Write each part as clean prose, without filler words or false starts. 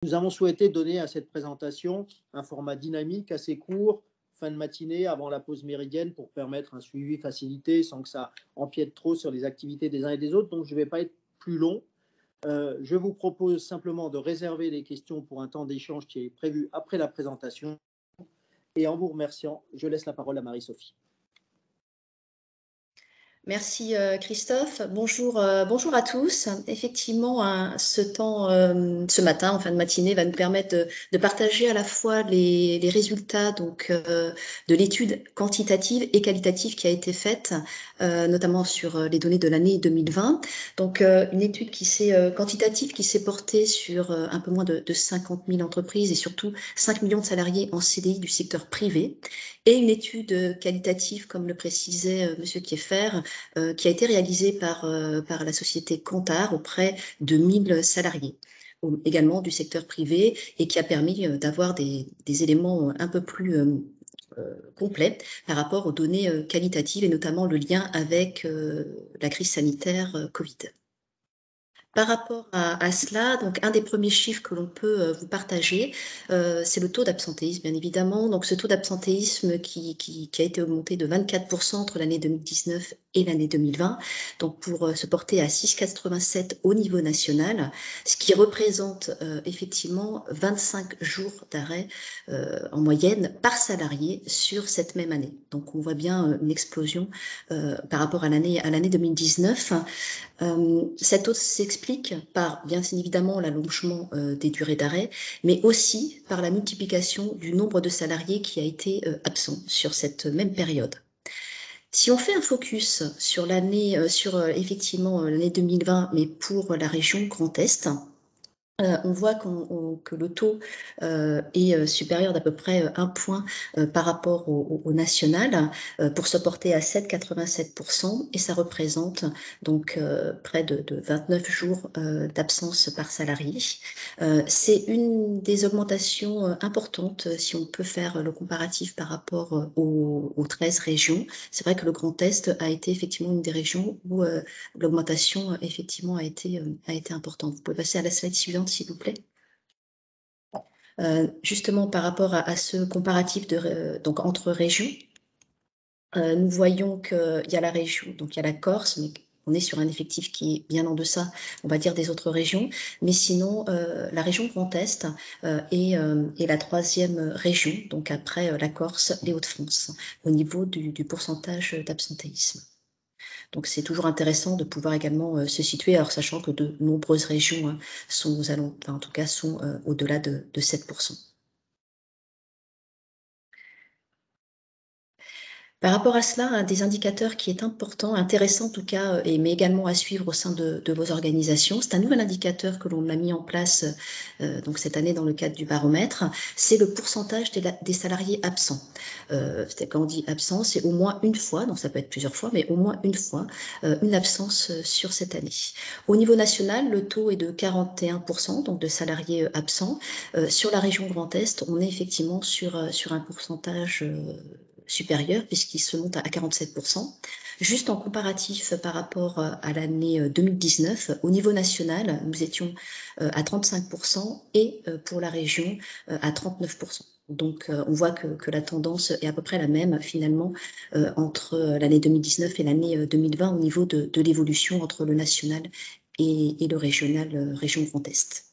Nous avons souhaité donner à cette présentation un format dynamique assez court, fin de matinée, avant la pause méridienne, pour permettre un suivi facilité sans que ça empiète trop sur les activités des uns et des autres. Donc, je ne vais pas être plus long. Je vous propose simplement de réserver les questions pour un temps d'échange qui est prévu après la présentation. Et en vous remerciant, je laisse la parole à Marie-Sophie. Merci Christophe. Bonjour à tous. Effectivement, ce matin, en fin de matinée, va nous permettre de partager à la fois les résultats de l'étude quantitative et qualitative qui a été faite, notamment sur les données de l'année 2020. Donc, une étude quantitative qui s'est portée sur un peu moins de 50 000 entreprises et surtout 5 millions de salariés en CDI du secteur privé. Et une étude qualitative, comme le précisait Monsieur Kieffer, qui a été réalisée par la société Kantar auprès de 1000 salariés, également du secteur privé, et qui a permis d'avoir des éléments un peu plus complets par rapport aux données qualitatives et notamment le lien avec la crise sanitaire Covid. Par rapport à cela, donc un des premiers chiffres que l'on peut vous partager, c'est le taux d'absentéisme, bien évidemment. Donc ce taux d'absentéisme qui a été augmenté de 24% entre l'année 2019 et l'année 2020, donc pour se porter à 6,87 au niveau national, ce qui représente effectivement 25 jours d'arrêt en moyenne par salarié sur cette même année. Donc on voit bien une explosion par rapport à l'année 2019. Cette hausse s'explique par, bien évidemment, l'allongement des durées d'arrêt, mais aussi par la multiplication du nombre de salariés qui a été absent sur cette même période. Si on fait un focus sur effectivement l'année 2020, mais pour la région Grand Est, on voit que le taux est supérieur d'à peu près 1 point par rapport au national pour se porter à 7,87% et ça représente donc près de 29 jours d'absence par salarié. C'est une des augmentations importantes si on peut faire le comparatif par rapport aux 13 régions. C'est vrai que le Grand Est a été effectivement une des régions où l'augmentation effectivement a été importante. Vous pouvez passer à la slide suivante, s'il vous plaît. Justement, par rapport à ce comparatif donc entre régions, nous voyons qu'il y a la région, donc il y a la Corse, mais on est sur un effectif qui est bien en deçà, on va dire, des autres régions. Mais sinon, la région Grand Est est la troisième région, donc après la Corse, les Hauts-de-France, au niveau du pourcentage d'absentéisme. Donc c'est toujours intéressant de pouvoir également se situer, alors sachant que de nombreuses régions sont en tout cas sont au-delà de 7%. Par rapport à cela, un des indicateurs qui est important, intéressant en tout cas, mais également à suivre au sein de vos organisations, c'est un nouvel indicateur que l'on a mis en place donc cette année dans le cadre du baromètre, c'est le pourcentage des salariés absents. Quand on dit absent, c'est au moins une fois, donc ça peut être plusieurs fois, mais au moins une fois, une absence sur cette année. Au niveau national, le taux est de 41%, donc de salariés absents. Sur la région Grand Est, on est effectivement sur un pourcentage supérieur puisqu'il se monte à 47%. Juste en comparatif par rapport à l'année 2019, au niveau national, nous étions à 35% et pour la région à 39%. Donc, on voit que la tendance est à peu près la même, finalement, entre l'année 2019 et l'année 2020 au niveau de l'évolution entre le national et le régional, région Grand Est.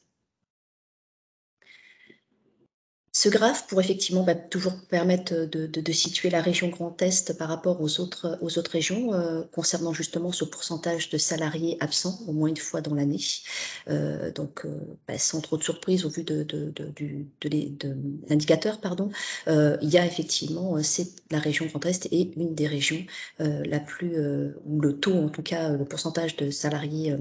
Ce graphe, pour effectivement toujours permettre de situer la région Grand Est par rapport aux autres régions, concernant justement ce pourcentage de salariés absents au moins une fois dans l'année. Sans trop de surprise au vu de l'indicateur, pardon, il y a effectivement, c'est la région Grand Est est une des régions où le taux, en tout cas, le pourcentage de salariés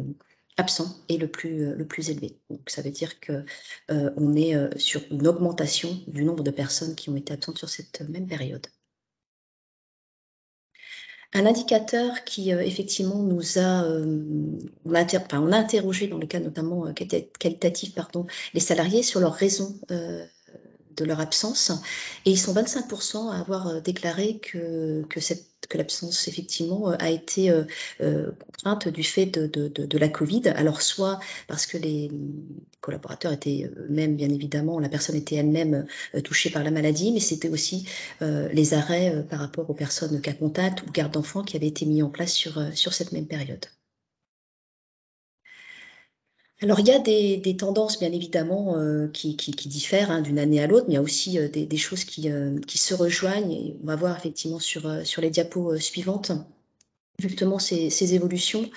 absent est le plus élevé. Donc, ça veut dire que on est sur une augmentation du nombre de personnes qui ont été absentes sur cette même période. Un indicateur qui effectivement nous a, on a interrogé dans le cas notamment qualitatif, les salariés sur leurs raisons de leur absence. Et ils sont 25% à avoir déclaré que l'absence, effectivement, a été contrainte du fait de la Covid. Alors, soit parce que les collaborateurs étaient eux-mêmes, bien évidemment, la personne était elle-même touchée par la maladie, mais c'était aussi les arrêts par rapport aux personnes cas contact ou garde d'enfants qui avaient été mis en place sur cette même période. Alors, il y a des tendances, bien évidemment, qui diffèrent hein, d'une année à l'autre, mais il y a aussi des choses qui se rejoignent. Et on va voir effectivement sur les diapos suivantes justement ces évolutions.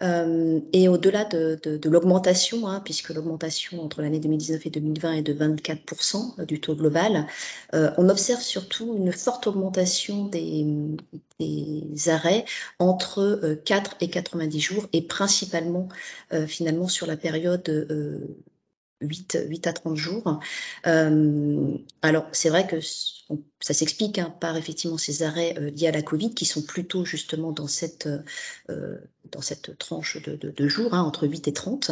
Et au-delà de l'augmentation, hein, puisque l'augmentation entre l'année 2019 et 2020 est de 24% du taux global, on observe surtout une forte augmentation des arrêts entre 4 et 90 jours, et principalement finalement sur la période 8 à 30 jours. Alors, c'est vrai que ça s'explique hein, par effectivement ces arrêts liés à la Covid qui sont plutôt justement dans cette tranche de jours, hein, entre 8 et 30.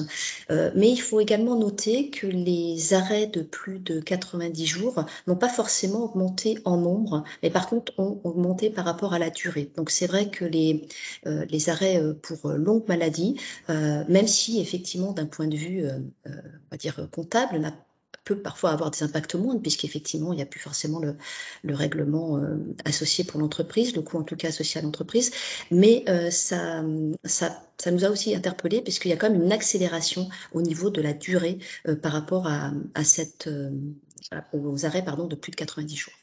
Mais il faut également noter que les arrêts de plus de 90 jours n'ont pas forcément augmenté en nombre, mais par contre ont augmenté par rapport à la durée. Donc, c'est vrai que les arrêts pour longue maladie, même si effectivement d'un point de vue on va dire comptable, peut parfois avoir des impacts moindres, puisqu'effectivement, il n'y a plus forcément le règlement associé pour l'entreprise, le coût en tout cas associé à l'entreprise, mais ça nous a aussi interpellés, puisqu'il y a quand même une accélération au niveau de la durée par rapport aux arrêts de plus de 90 jours.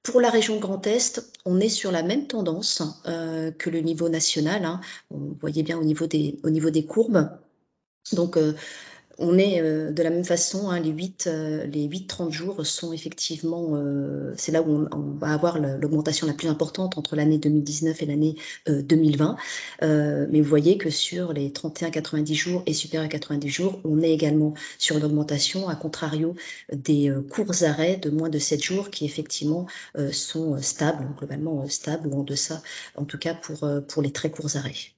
Pour la région Grand Est, on est sur la même tendance que le niveau national, hein. Vous voyez bien au niveau des courbes. Donc, on est de la même façon, hein, les 8-30 jours sont effectivement, c'est là où on va avoir l'augmentation la plus importante entre l'année 2019 et l'année 2020. Mais vous voyez que sur les 31-90 jours et supérieur à 90 jours, on est également sur une augmentation, à contrario des courts arrêts de moins de 7 jours qui effectivement sont stables, globalement stables ou en deçà, en tout cas pour les très courts arrêts.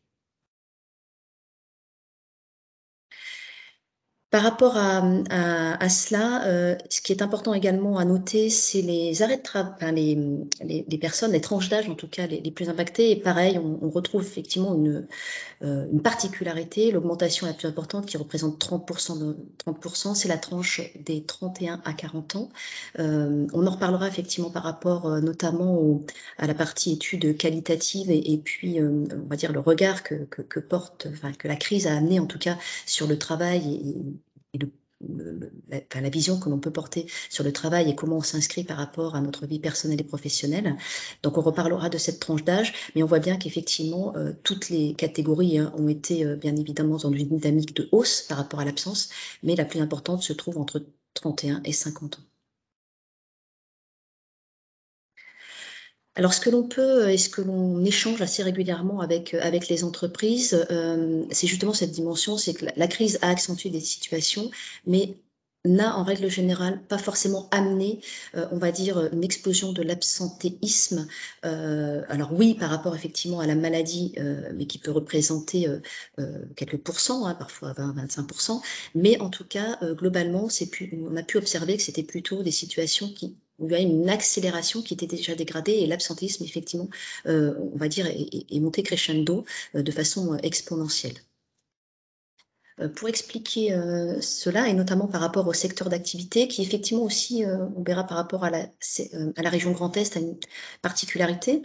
Par rapport à cela, ce qui est important également à noter, c'est les arrêts de travail, enfin les personnes, les tranches d'âge en tout cas les plus impactées. Et pareil, on retrouve effectivement une particularité, l'augmentation la plus importante qui représente 30%, c'est la tranche des 31 à 40 ans. On en reparlera effectivement par rapport notamment à la partie études qualitatives et puis on va dire le regard que porte, enfin que la crise a amené en tout cas sur le travail et la vision que l'on peut porter sur le travail et comment on s'inscrit par rapport à notre vie personnelle et professionnelle. Donc, on reparlera de cette tranche d'âge, mais on voit bien qu'effectivement, toutes les catégories hein, ont été bien évidemment dans une dynamique de hausse par rapport à l'absence, mais la plus importante se trouve entre 31 et 50 ans. Alors, ce que l'on peut et ce que l'on échange assez régulièrement avec les entreprises, c'est justement cette dimension, c'est que la crise a accentué des situations, mais n'a en règle générale pas forcément amené, on va dire, une explosion de l'absentéisme. Alors oui, par rapport effectivement à la maladie, mais qui peut représenter quelques pourcents, hein, parfois 20-25%, mais en tout cas, globalement, on a pu observer que c'était plutôt des situations où il y a une accélération qui était déjà dégradée et l'absentéisme, effectivement, on va dire, est monté crescendo de façon exponentielle. Pour expliquer cela, et notamment par rapport au secteur d'activité, qui effectivement aussi, on verra par rapport à la région Grand Est, a une particularité.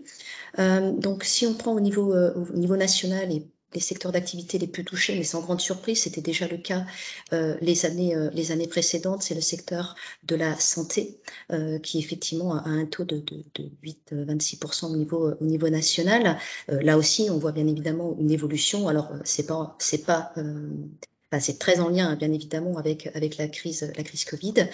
Donc, si on prend au niveau national les secteurs d'activité les plus touchés, mais sans grande surprise, c'était déjà le cas les années précédentes, c'est le secteur de la santé qui effectivement a un taux de 8-26% au niveau national. Là aussi, on voit bien évidemment une évolution. Alors, c'est très en lien, bien évidemment, avec la crise Covid.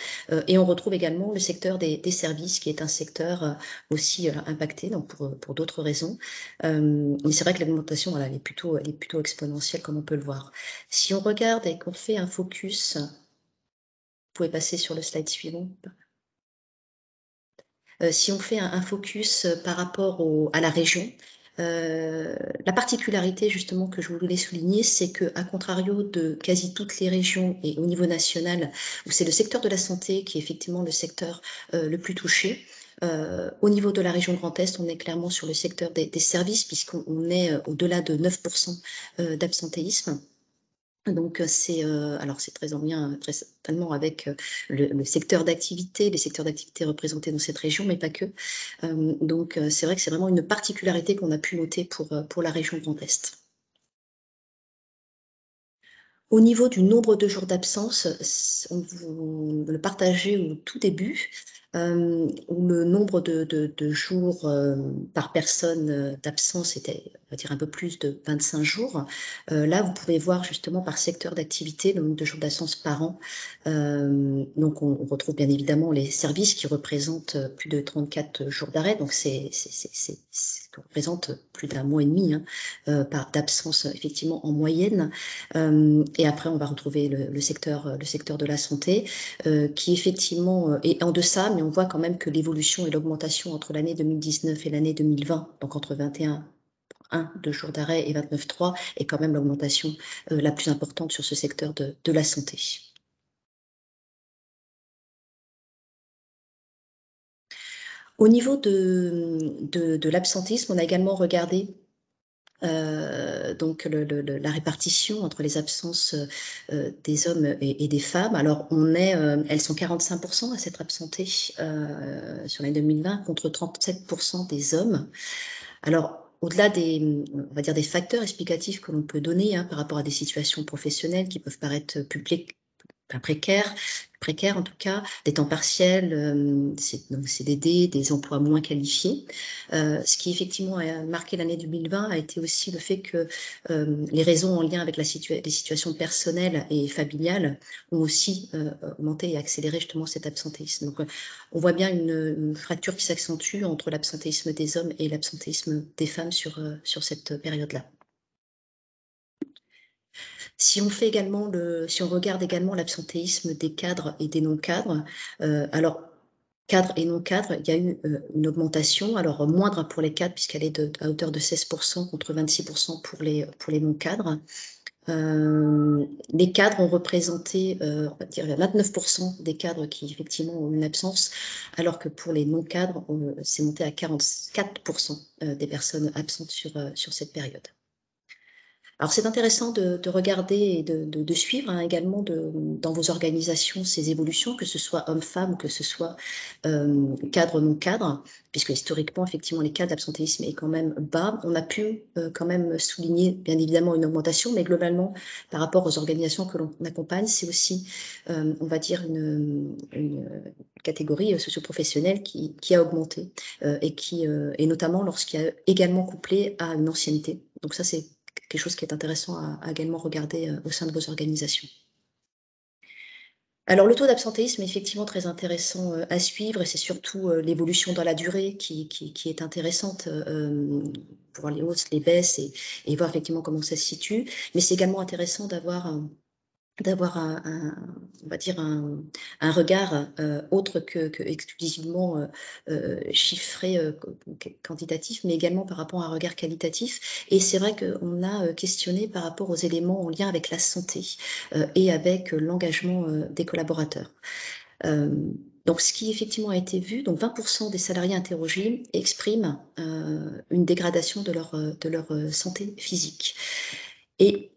Et on retrouve également le secteur des services, qui est un secteur aussi impacté, donc pour d'autres raisons. Mais c'est vrai que l'augmentation, voilà, elle est plutôt exponentielle, comme on peut le voir. Si on regarde et qu'on fait un focus, vous pouvez passer sur le slide suivant. Si on fait un focus par rapport à la région, La particularité justement que je voulais souligner, c'est que, à contrario de quasi toutes les régions et au niveau national, où c'est le secteur de la santé qui est effectivement le secteur le plus touché, au niveau de la région Grand Est, on est clairement sur le secteur des services, puisqu'on est au-delà de 9% d'absentéisme. Donc, alors c'est très en lien, très certainement avec le secteur d'activité, les secteurs d'activité représentés dans cette région, mais pas que. Donc, c'est vrai que c'est vraiment une particularité qu'on a pu noter pour la région Grand Est. Au niveau du nombre de jours d'absence, on vous le partageait au tout début, où le nombre de jours par personne d'absence était, on va dire, un peu plus de 25 jours. Là, vous pouvez voir justement par secteur d'activité le nombre de jours d'absence par an. Donc, on retrouve bien évidemment les services qui représentent plus de 34 jours d'arrêt. Donc, ça représente plus d'un mois et demi d'absence, effectivement, en moyenne. Et après, on va retrouver le secteur de la santé, qui effectivement est en deçà, mais on voit quand même que l'évolution et l'augmentation entre l'année 2019 et l'année 2020, donc entre 21,1 de jours d'arrêt et 29,3, est quand même l'augmentation la plus importante sur ce secteur de la santé. Au niveau de l'absentéisme, on a également regardé donc la répartition entre les absences des hommes et des femmes. Alors, elles sont 45% à s'être absentées sur l'année 2020 contre 37% des hommes. Alors, au-delà on va dire des facteurs explicatifs que l'on peut donner par rapport à des situations professionnelles qui peuvent paraître précaires en tout cas, des temps partiels, donc CDD, des emplois moins qualifiés. Ce qui effectivement a marqué l'année 2020 a été aussi le fait que les raisons en lien avec les situations personnelles et familiales ont aussi augmenté et accéléré justement cet absentéisme. Donc on voit bien une fracture qui s'accentue entre l'absentéisme des hommes et l'absentéisme des femmes sur cette période-là. Si on regarde également l'absentéisme des cadres et des non-cadres, alors cadres et non-cadres, il y a eu une augmentation, alors moindre pour les cadres puisqu'elle est à hauteur de 16% contre 26% pour les non-cadres. Les cadres ont représenté, on va dire, 29% des cadres qui effectivement ont une absence, alors que pour les non-cadres, c'est monté à 44% des personnes absentes sur cette période. Alors, c'est intéressant de regarder et de suivre également dans vos organisations ces évolutions, que ce soit hommes-femmes ou que ce soit cadre non-cadre, puisque historiquement, effectivement, les cas d'absentéisme est quand même bas. On a pu quand même souligner, bien évidemment, une augmentation, mais globalement, par rapport aux organisations que l'on accompagne, c'est aussi, on va dire, une catégorie socio-professionnelle qui a augmenté et notamment lorsqu'il y a également couplé à une ancienneté. Donc ça, c'est quelque chose qui est intéressant à également regarder au sein de vos organisations. Alors, le taux d'absentéisme est effectivement très intéressant à suivre, et c'est surtout l'évolution dans la durée qui est intéressante pour voir les hausses, les baisses et voir effectivement comment ça se situe. Mais c'est également intéressant d'avoir on va dire un regard autre que exclusivement chiffré, quantitatif, mais également par rapport à un regard qualitatif. Et c'est vrai qu'on a questionné par rapport aux éléments en lien avec la santé et avec l'engagement des collaborateurs. Donc, ce qui effectivement a été vu, donc 20% des salariés interrogés expriment une dégradation de leur santé physique. Et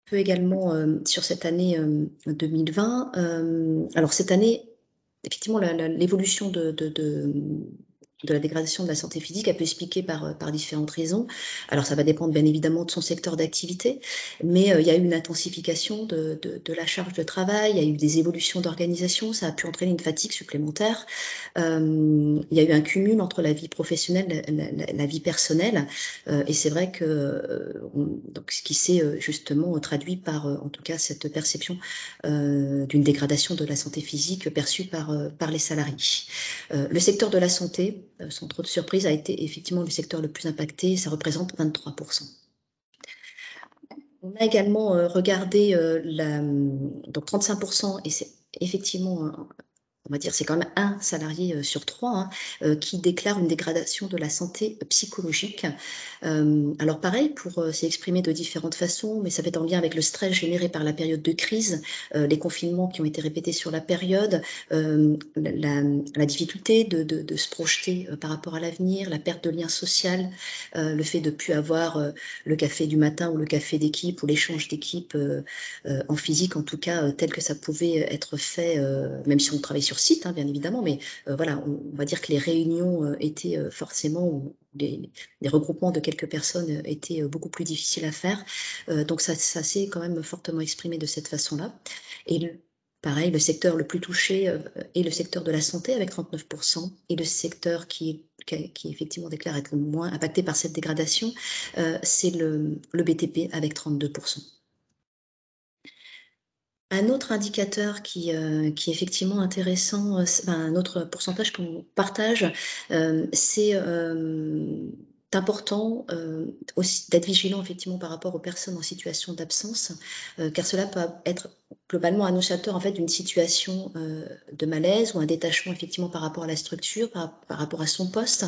peut également sur cette année 2020. Alors cette année, effectivement, l'évolution de la dégradation de la santé physique, elle peut expliquer par différentes raisons. Alors ça va dépendre bien évidemment de son secteur d'activité, mais il y a eu une intensification de la charge de travail, il y a eu des évolutions d'organisation, ça a pu entraîner une fatigue supplémentaire. Il y a eu un cumul entre la vie professionnelle, la vie personnelle, et c'est vrai que donc, ce qui s'est justement traduit par, en tout cas, cette perception d'une dégradation de la santé physique perçue par les salariés. Le secteur de la santé, sans trop de surprise, a été effectivement le secteur le plus impacté, ça représente 23%. On a également regardé donc 35%, et c'est effectivement on va dire, c'est quand même un salarié sur 3 qui déclare une dégradation de la santé psychologique. Alors pareil, c'est exprimé de différentes façons, mais ça va être en lien avec le stress généré par la période de crise, les confinements qui ont été répétés sur la période, la difficulté de se projeter par rapport à l'avenir, la perte de lien social, le fait de ne plus avoir le café du matin ou le café d'équipe ou l'échange d'équipe en physique, en tout cas, tel que ça pouvait être fait, même si on travaille sur site, bien évidemment, mais voilà, on va dire que les réunions étaient forcément, ou les regroupements de quelques personnes étaient beaucoup plus difficiles à faire. Donc ça s'est quand même fortement exprimé de cette façon-là. Et pareil, le secteur le plus touché est le secteur de la santé avec 39%, et le secteur qui effectivement déclare être le moins impacté par cette dégradation, c'est le BTP avec 32%. Un autre indicateur qui est effectivement intéressant, un autre pourcentage qu'on partage, c'est, important, aussi d'être vigilant effectivement par rapport aux personnes en situation d'absence, car cela peut être globalement annonciateur en fait d'une situation, de malaise ou un détachement effectivement par rapport à la structure, par rapport à son poste.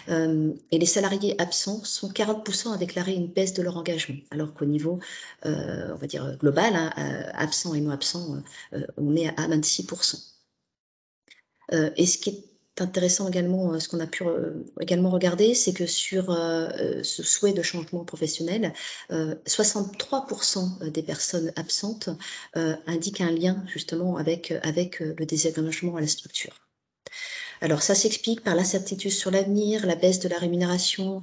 Et les salariés absents sont 40% à déclarer une baisse de leur engagement, alors qu'au niveau, on va dire global, absents et non absents, on est à 26%. Et ce qui est intéressant également, ce qu'on a pu également regarder, c'est que sur ce souhait de changement professionnel, 63% des personnes absentes indiquent un lien justement avec le désengagement à la structure. Alors ça s'explique par l'incertitude sur l'avenir, la baisse de la rémunération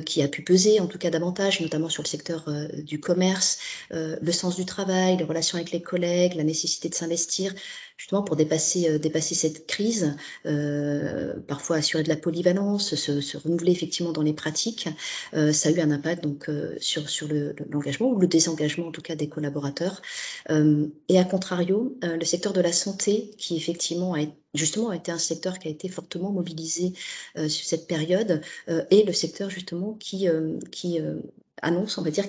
qui a pu peser, en tout cas davantage, notamment sur le secteur du commerce, le sens du travail, les relations avec les collègues, la nécessité de s'investir, justement pour dépasser cette crise, parfois assurer de la polyvalence, se renouveler effectivement dans les pratiques. Ça a eu un impact donc sur l'engagement ou le désengagement en tout cas des collaborateurs. Et à contrario, le secteur de la santé, qui effectivement a été un secteur qui a été fortement mobilisé sur cette période, et le secteur justement qui annonce, on va dire,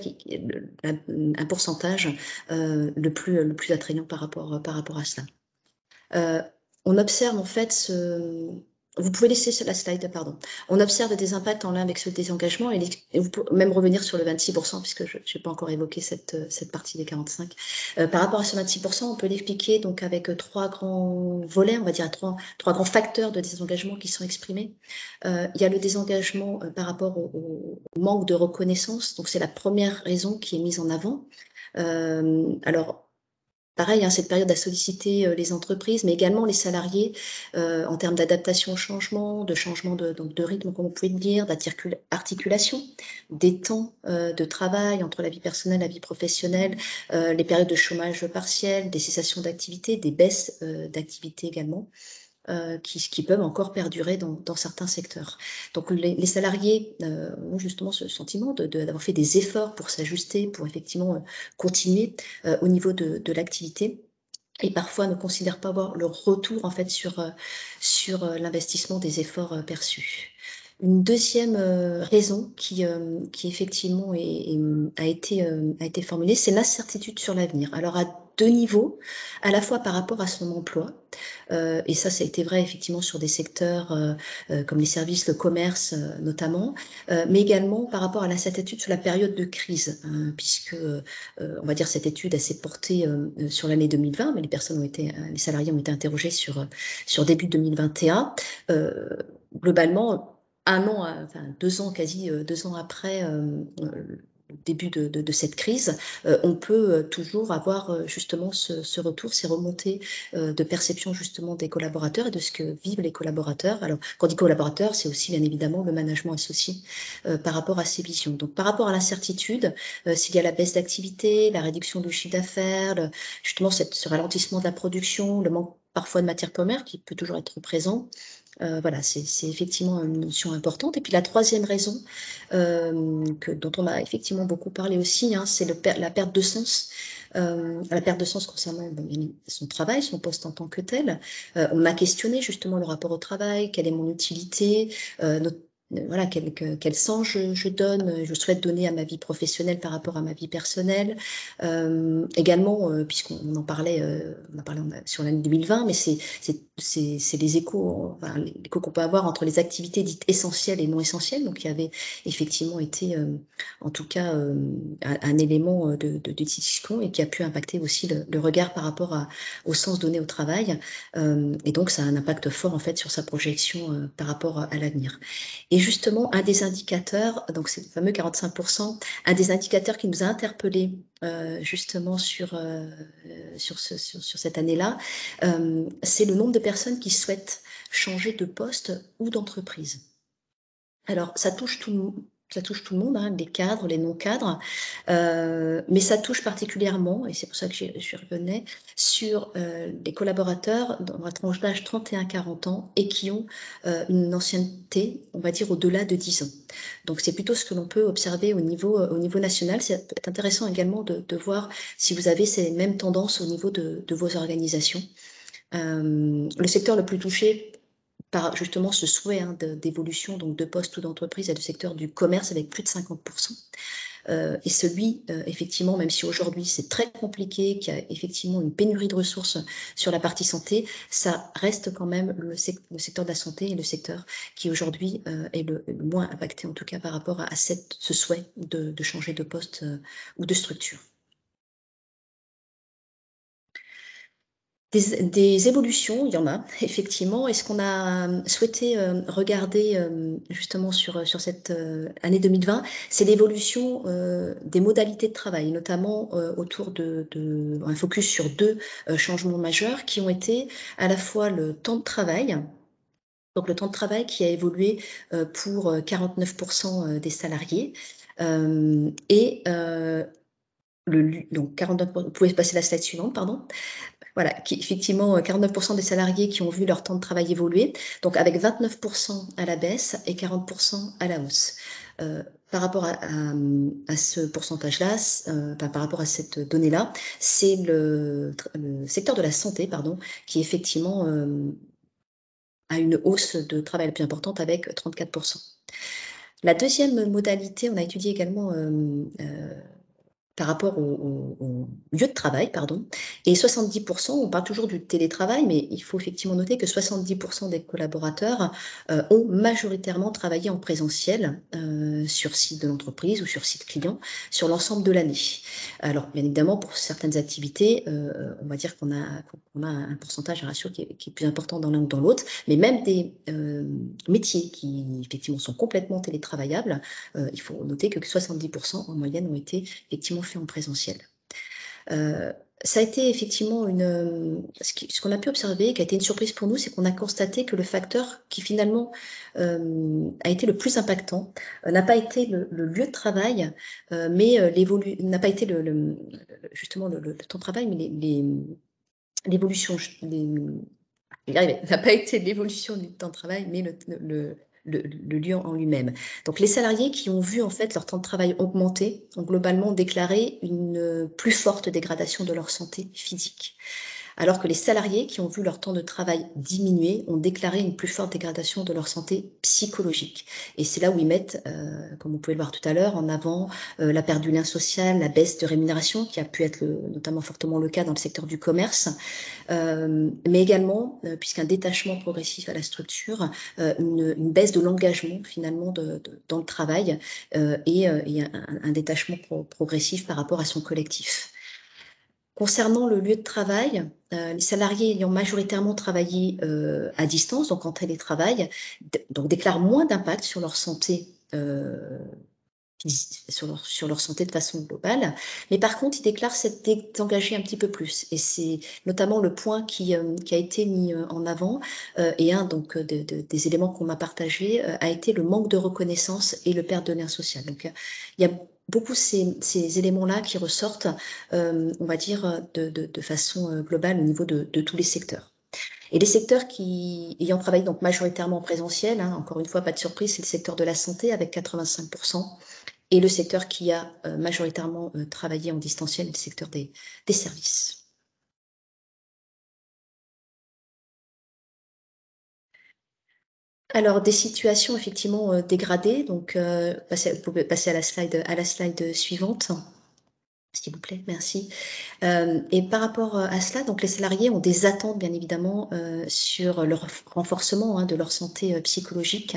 un pourcentage le plus attrayant par rapport à cela. On observe en fait vous pouvez laisser la slide, pardon. On observe des impacts en lien avec ce désengagement, et vous pouvez même revenir sur le 26%, puisque je n'ai pas encore évoqué cette partie des 45. Par rapport à ce 26%, on peut l'expliquer donc avec 3 grands volets, on va dire 3 grands facteurs de désengagement qui sont exprimés. Il y a le désengagement par rapport au manque de reconnaissance, donc c'est la première raison qui est mise en avant. Alors, pareil, cette période a sollicité les entreprises, mais également les salariés, en termes d'adaptation au changement, de changement donc de rythme, comme on pouvait le dire, d'articulation des temps de travail entre la vie personnelle et la vie professionnelle, les périodes de chômage partiel, des cessations d'activité, des baisses d'activité également. Qui peuvent encore perdurer dans certains secteurs. Donc les salariés ont justement ce sentiment d'avoir fait des efforts pour s'ajuster, pour effectivement continuer au niveau de l'activité, et parfois ne considèrent pas avoir leur retour en fait sur l'investissement des efforts perçus. Une deuxième raison qui effectivement a été formulée, c'est l'incertitude sur l'avenir. Alors à 2 niveaux, à la fois par rapport à son emploi, et ça a été vrai effectivement sur des secteurs comme les services, le commerce notamment, mais également par rapport à l'incertitude sur la période de crise, puisque on va dire cette étude s'est portée sur l'année 2020, mais les salariés ont été interrogés sur début 2021. Globalement, 2 ans, quasi 2 ans après le début de cette crise, on peut toujours avoir justement ce retour, ces remontées de perception justement des collaborateurs et de ce que vivent les collaborateurs. Alors, quand on dit collaborateurs, c'est aussi bien évidemment le management associé par rapport à ces visions. Donc, par rapport à l'incertitude, s'il y a la baisse d'activité, la réduction du chiffre d'affaires, justement ce ralentissement de la production, le manque parfois de matières premières qui peut toujours être présent. Voilà, c'est effectivement une notion importante. Et puis la troisième raison, dont on a effectivement beaucoup parlé aussi, c'est la perte de sens. La perte de sens concernant son travail, son poste en tant que tel. On a questionné justement le rapport au travail, quelle est mon utilité, voilà, quel sens je donne, je souhaite donner à ma vie professionnelle par rapport à ma vie personnelle. Également, puisqu'on en parlait, sur l'année 2020, mais c'est les échos, enfin, les échos qu'on peut avoir entre les activités dites essentielles et non essentielles. Donc, il y avait effectivement été, en tout cas, un élément de discussion et qui a pu impacter aussi le regard par rapport au sens donné au travail. Et donc, ça a un impact fort, en fait, sur sa projection par rapport à l'avenir. Et justement, un des indicateurs, donc c'est le fameux 45%, un des indicateurs qui nous a interpellés justement sur cette année-là, c'est le nombre de personnes qui souhaitent changer de poste ou d'entreprise. Alors, ça touche tout le monde, hein, les cadres, les non-cadres, mais ça touche particulièrement, et c'est pour ça que je revenais, sur les collaborateurs dans la tranche d'âge 31-40 ans et qui ont une ancienneté, on va dire, au-delà de 10 ans. Donc, c'est plutôt ce que l'on peut observer au niveau national. C'est intéressant également de voir si vous avez ces mêmes tendances au niveau de vos organisations. Le secteur le plus touché par justement ce souhait d'évolution donc de poste ou d'entreprise est le secteur du commerce avec plus de 50%. Et celui, effectivement, même si aujourd'hui c'est très compliqué, qu'il y a effectivement une pénurie de ressources sur la partie santé, ça reste quand même le secteur de la santé et le secteur qui aujourd'hui est le moins impacté, en tout cas par rapport à ce souhait de changer de poste ou de structure. Des évolutions, il y en a effectivement. Et ce qu'on a souhaité regarder justement sur cette année 2020, c'est l'évolution des modalités de travail, notamment autour un focus sur deux changements majeurs qui ont été à la fois le temps de travail. Donc le temps de travail qui a évolué pour 49% des salariés et donc 49%, vous pouvez passer la slide suivante, pardon. Voilà, effectivement, 49% des salariés qui ont vu leur temps de travail évoluer, donc avec 29% à la baisse et 40% à la hausse. Par rapport à ce pourcentage-là, par rapport à cette donnée-là, c'est le secteur de la santé, pardon, qui effectivement a une hausse de travail la plus importante avec 34%. La deuxième modalité, on a étudié également par rapport au lieu de travail, pardon, et 70%, on parle toujours du télétravail, mais il faut effectivement noter que 70% des collaborateurs ont majoritairement travaillé en présentiel sur site de l'entreprise ou sur site client sur l'ensemble de l'année. Alors, bien évidemment, pour certaines activités, on va dire qu'on a un pourcentage, un ratio qui est plus important dans l'un ou dans l'autre, mais même des métiers qui, effectivement, sont complètement télétravaillables, il faut noter que 70% en moyenne ont été effectivement fait en présentiel. Ça a été effectivement ce qu'on a pu observer, qui a été une surprise pour nous, c'est qu'on a constaté que le facteur qui finalement a été le plus impactant n'a pas été le lieu de travail, mais n'a pas été justement le temps de travail, mais l'évolution. N'a pas été l'évolution du temps de travail, mais le lieu en lui-même. Donc, les salariés qui ont vu en fait leur temps de travail augmenter ont globalement déclaré une plus forte dégradation de leur santé physique. Alors que les salariés qui ont vu leur temps de travail diminuer ont déclaré une plus forte dégradation de leur santé psychologique. Et c'est là où ils mettent, comme vous pouvez le voir tout à l'heure, en avant la perte du lien social, la baisse de rémunération, qui a pu être notamment fortement le cas dans le secteur du commerce, mais également, puisqu'un détachement progressif à la structure, une baisse de l'engagement finalement dans le travail et un détachement progressif par rapport à son collectif. Concernant le lieu de travail, les salariés ayant majoritairement travaillé à distance, donc en télétravail, donc déclarent moins d'impact sur leur santé sur leur santé de façon globale. Mais par contre, ils déclarent s'être désengagés un petit peu plus. Et c'est notamment le point qui a été mis en avant. Et un donc, des éléments qu'on m'a partagés a été le manque de reconnaissance et le perte de lien social. Donc, il y a beaucoup ces éléments-là qui ressortent, on va dire, de façon globale au niveau de tous les secteurs. Et les secteurs ayant travaillé donc majoritairement en présentiel, encore une fois, pas de surprise, c'est le secteur de la santé avec 85%, et le secteur qui a majoritairement travaillé en distanciel, le secteur des services. Alors, des situations effectivement dégradées, donc vous pouvez passer à la slide suivante. S'il vous plaît, merci. Et par rapport à cela, donc les salariés ont des attentes bien évidemment sur le renforcement de leur santé psychologique.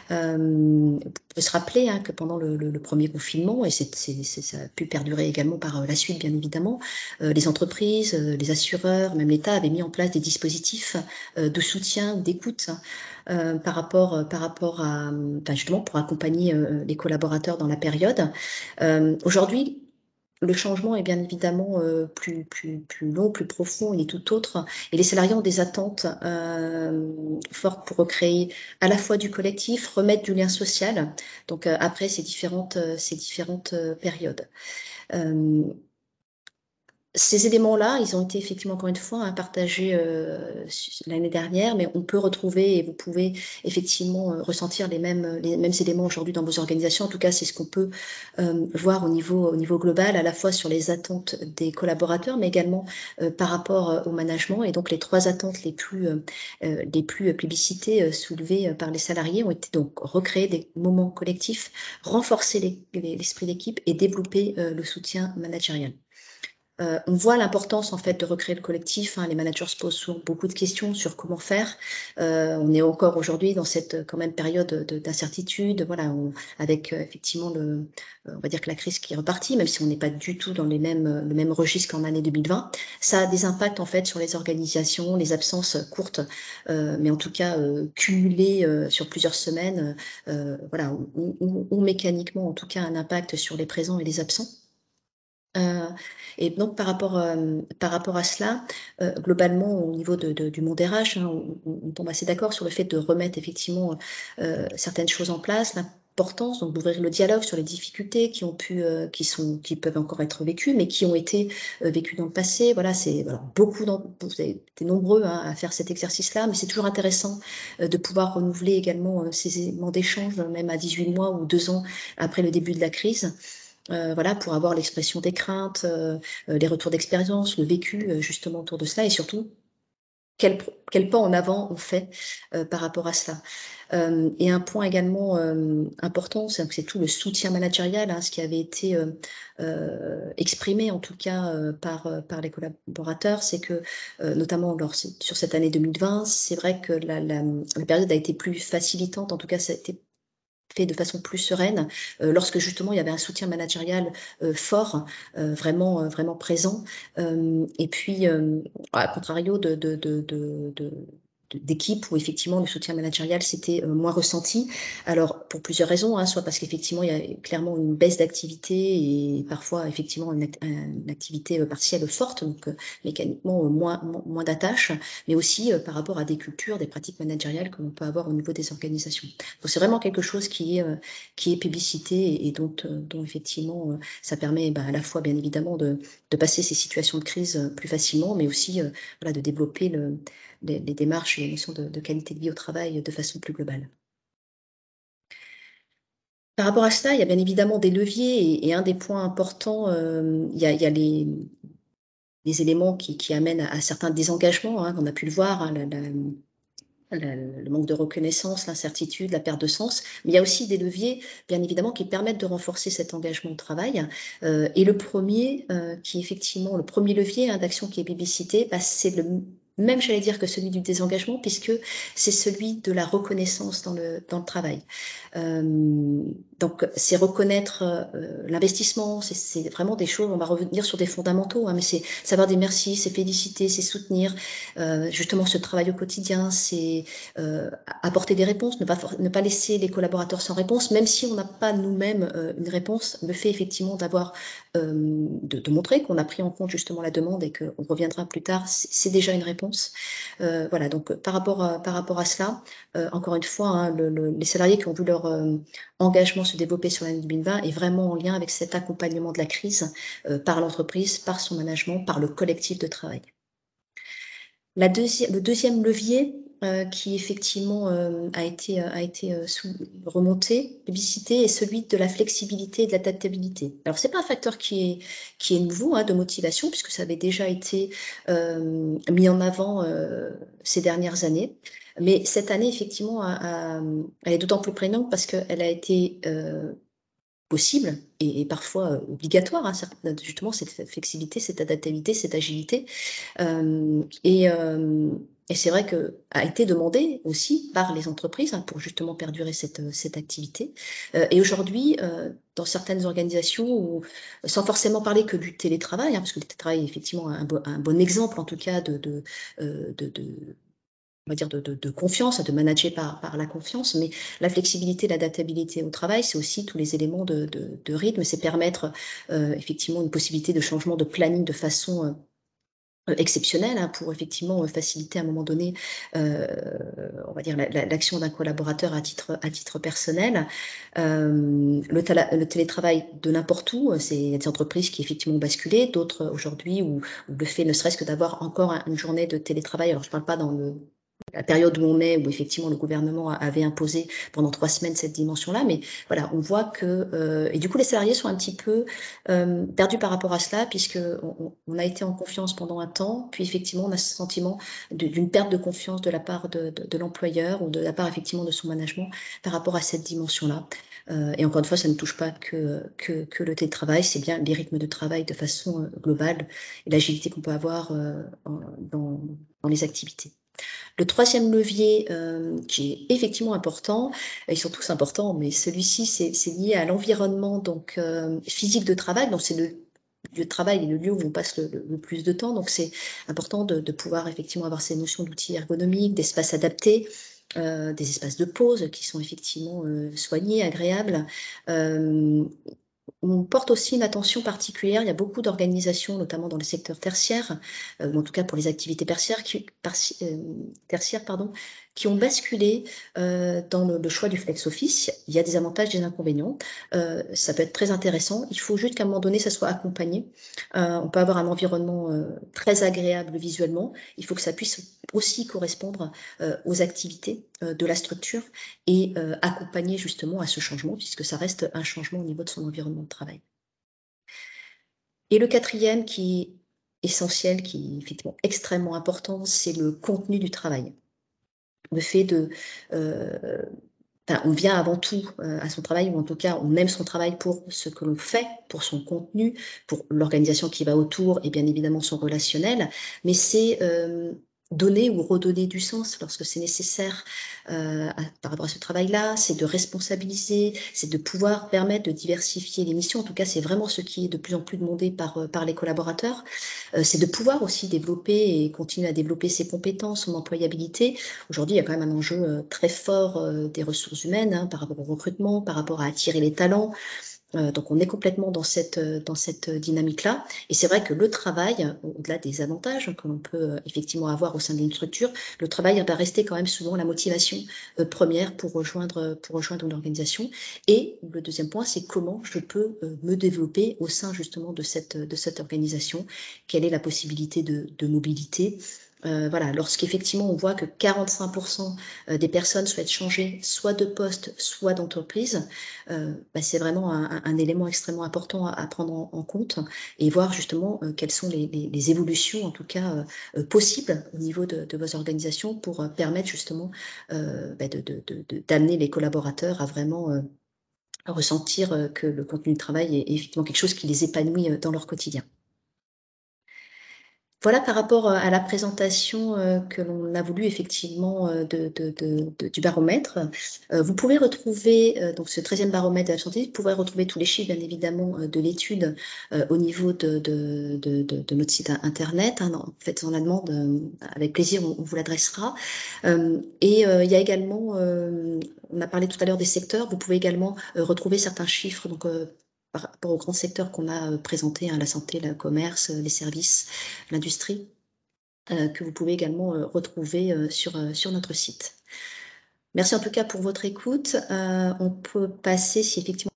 On peut se rappeler que pendant le premier confinement, et ça a pu perdurer également par la suite bien évidemment, les entreprises, les assureurs, même l'État avaient mis en place des dispositifs de soutien, d'écoute par rapport à, justement pour accompagner les collaborateurs dans la période. Aujourd'hui, le changement est bien évidemment plus long, plus profond, il est tout autre. Et les salariés ont des attentes fortes pour recréer à la fois du collectif, remettre du lien social, donc après ces différentes périodes. Ces éléments-là, ils ont été effectivement, encore une fois, partagés l'année dernière, mais on peut retrouver et vous pouvez effectivement ressentir les mêmes éléments aujourd'hui dans vos organisations. En tout cas, c'est ce qu'on peut voir au niveau global, à la fois sur les attentes des collaborateurs, mais également par rapport au management. Et donc, les trois attentes les plus plébiscitées soulevées par les salariés ont été donc recréer des moments collectifs, renforcer l'esprit d'équipe et développer le soutien managérial. On voit l'importance en fait de recréer le collectif. Les managers se posent souvent beaucoup de questions sur comment faire. On est encore aujourd'hui dans cette quand même période d'incertitude, voilà, avec effectivement on va dire que la crise qui est repartie, même si on n'est pas du tout dans le même registre qu'en année 2020. Ça a des impacts en fait sur les organisations, les absences courtes, mais en tout cas cumulées sur plusieurs semaines, voilà, ou mécaniquement en tout cas un impact sur les présents et les absents. Et donc par rapport à cela, globalement au niveau du monde RH, on tombe assez d'accord sur le fait de remettre effectivement certaines choses en place, l'importance donc d'ouvrir le dialogue sur les difficultés qui peuvent encore être vécues, mais qui ont été vécues dans le passé. Voilà, vous avez été nombreux à faire cet exercice-là, mais c'est toujours intéressant de pouvoir renouveler également ces éléments d'échange, même à 18 mois ou 2 ans après le début de la crise. Voilà, pour avoir l'expression des craintes, les retours d'expérience, le vécu justement autour de cela et surtout quel pas en avant on fait par rapport à cela. Et un point également important, c'est tout le soutien managérial, ce qui avait été exprimé en tout cas par les collaborateurs, c'est que notamment sur cette année 2020, c'est vrai que la période a été plus facilitante, en tout cas ça a été fait de façon plus sereine, lorsque justement il y avait un soutien managérial fort, vraiment présent. Et puis, à contrario d'équipes où effectivement le soutien managérial c'était moins ressenti. Alors pour plusieurs raisons, soit parce qu'effectivement il y a clairement une baisse d'activité et parfois effectivement une activité partielle forte, donc mécaniquement moins d'attaches, mais aussi par rapport à des cultures, des pratiques managériales que l'on peut avoir au niveau des organisations. Donc c'est vraiment quelque chose qui est publicité et dont effectivement ça permet à la fois bien évidemment de passer ces situations de crise plus facilement, mais aussi voilà, de développer les démarches et les notions de qualité de vie au travail de façon plus globale. Par rapport à cela, il y a bien évidemment des leviers et un des points importants, il y a les éléments qui amènent à certains désengagements, on a pu le voir, le manque de reconnaissance, l'incertitude, la perte de sens, mais il y a aussi des leviers, bien évidemment, qui permettent de renforcer cet engagement au travail. Et le premier, qui est effectivement le premier levier d'action qui est publicité, c'est le même, j'allais dire, que celui du désengagement, puisque c'est celui de la reconnaissance dans le travail. Donc, c'est reconnaître l'investissement, c'est vraiment des choses, on va revenir sur des fondamentaux, mais c'est savoir dire merci, c'est féliciter, c'est soutenir, justement ce travail au quotidien, c'est apporter des réponses, ne pas laisser les collaborateurs sans réponse, même si on n'a pas nous-mêmes une réponse, le fait effectivement d'avoir, de montrer qu'on a pris en compte justement la demande et qu'on reviendra plus tard, c'est déjà une réponse. Voilà, donc par rapport à cela, encore une fois, les salariés qui ont vu leur engagement se développer sur l'année 2020 est vraiment en lien avec cet accompagnement de la crise par l'entreprise, par son management, par le collectif de travail. Le deuxième levier qui effectivement a été remonté, publicité, est celui de la flexibilité et de l'adaptabilité. Alors, c'est pas un facteur qui est nouveau de motivation, puisque ça avait déjà été mis en avant ces dernières années. Mais cette année, effectivement, elle est d'autant plus prégnante parce qu'elle a été possible et parfois obligatoire, justement, cette flexibilité, cette adaptabilité, cette agilité. Et c'est vrai que a été demandé aussi par les entreprises pour justement perdurer cette activité. Et aujourd'hui, dans certaines organisations, sans forcément parler que du télétravail, parce que le télétravail est effectivement un bon exemple en tout cas on va dire de confiance, de manager par la confiance, mais la flexibilité, l'adaptabilité au travail, c'est aussi tous les éléments de rythme, c'est permettre effectivement une possibilité de changement de planning de façon exceptionnelle pour effectivement faciliter à un moment donné, on va dire l'action d'un collaborateur à titre personnel. Le télétravail de n'importe où, il y a des entreprises qui effectivement ont basculé, d'autres aujourd'hui où le fait ne serait-ce que d'avoir encore une journée de télétravail, alors je ne parle pas dans la période où on est, où effectivement le gouvernement avait imposé pendant 3 semaines cette dimension-là, mais voilà, on voit que et du coup les salariés sont un petit peu perdus par rapport à cela, puisque on a été en confiance pendant un temps, puis effectivement on a ce sentiment d'une perte de confiance de la part de l'employeur ou de la part effectivement de son management par rapport à cette dimension-là. Et encore une fois, ça ne touche pas que le télétravail, c'est bien les rythmes de travail de façon globale et l'agilité qu'on peut avoir dans les activités. Le troisième levier qui est effectivement important, ils sont tous importants, mais celui-ci, c'est lié à l'environnement donc physique de travail. Donc, c'est le lieu de travail et le lieu où on passe le plus de temps. Donc, c'est important de pouvoir effectivement avoir ces notions d'outils ergonomiques, d'espaces adaptés, des espaces de pause qui sont effectivement soignés, agréables. On porte aussi une attention particulière. Il y a beaucoup d'organisations, notamment dans le secteur tertiaire, ou en tout cas pour les activités tertiaires, pardon, qui ont basculé dans le choix du flex office. Il y a des avantages, des inconvénients. Ça peut être très intéressant. Il faut juste qu'à un moment donné, ça soit accompagné. On peut avoir un environnement très agréable visuellement. Il faut que ça puisse aussi correspondre aux activités de la structure et accompagner justement à ce changement, puisque ça reste un changement au niveau de son environnement de travail. Et le quatrième qui est essentiel, qui est effectivement extrêmement important, c'est le contenu du travail. Le fait on vient avant tout à son travail, ou en tout cas on aime son travail pour ce que l'on fait, pour son contenu, pour l'organisation qui va autour et bien évidemment son relationnel, mais c'est donner ou redonner du sens lorsque c'est nécessaire par rapport à ce travail-là, c'est de responsabiliser, c'est de pouvoir permettre de diversifier les missions. En tout cas, c'est vraiment ce qui est de plus en plus demandé par les collaborateurs. C'est de pouvoir aussi développer et continuer à développer ses compétences, son employabilité. Aujourd'hui, il y a quand même un enjeu très fort des ressources humaines par rapport au recrutement, par rapport à attirer les talents. Donc on est complètement dans cette dynamique-là. Et c'est vrai que le travail, au-delà des avantages que l'on peut effectivement avoir au sein d'une structure, le travail va rester quand même souvent la motivation première pour rejoindre une organisation. Et le deuxième point, c'est comment je peux me développer au sein justement de cette organisation. Quelle est la possibilité de mobilité? Voilà, lorsqu'effectivement on voit que 45% des personnes souhaitent changer soit de poste, soit d'entreprise, c'est vraiment un élément extrêmement important à prendre en compte et voir justement quelles sont les évolutions en tout cas possibles au niveau de vos organisations pour permettre justement d'amener les collaborateurs à vraiment ressentir que le contenu de travail est effectivement quelque chose qui les épanouit dans leur quotidien. Voilà par rapport à la présentation que l'on a voulu effectivement du baromètre. Vous pouvez retrouver donc ce 13e baromètre de la santé, vous pouvez retrouver tous les chiffres bien évidemment de l'étude au niveau de notre site internet. Faites-en la demande, avec plaisir on vous l'adressera. Et il y a également, on a parlé tout à l'heure des secteurs, vous pouvez également retrouver certains chiffres donc, par rapport aux grands secteurs qu'on a présentés, la santé, le commerce, les services, l'industrie, que vous pouvez également retrouver sur notre site. Merci en tout cas pour votre écoute. On peut passer, si effectivement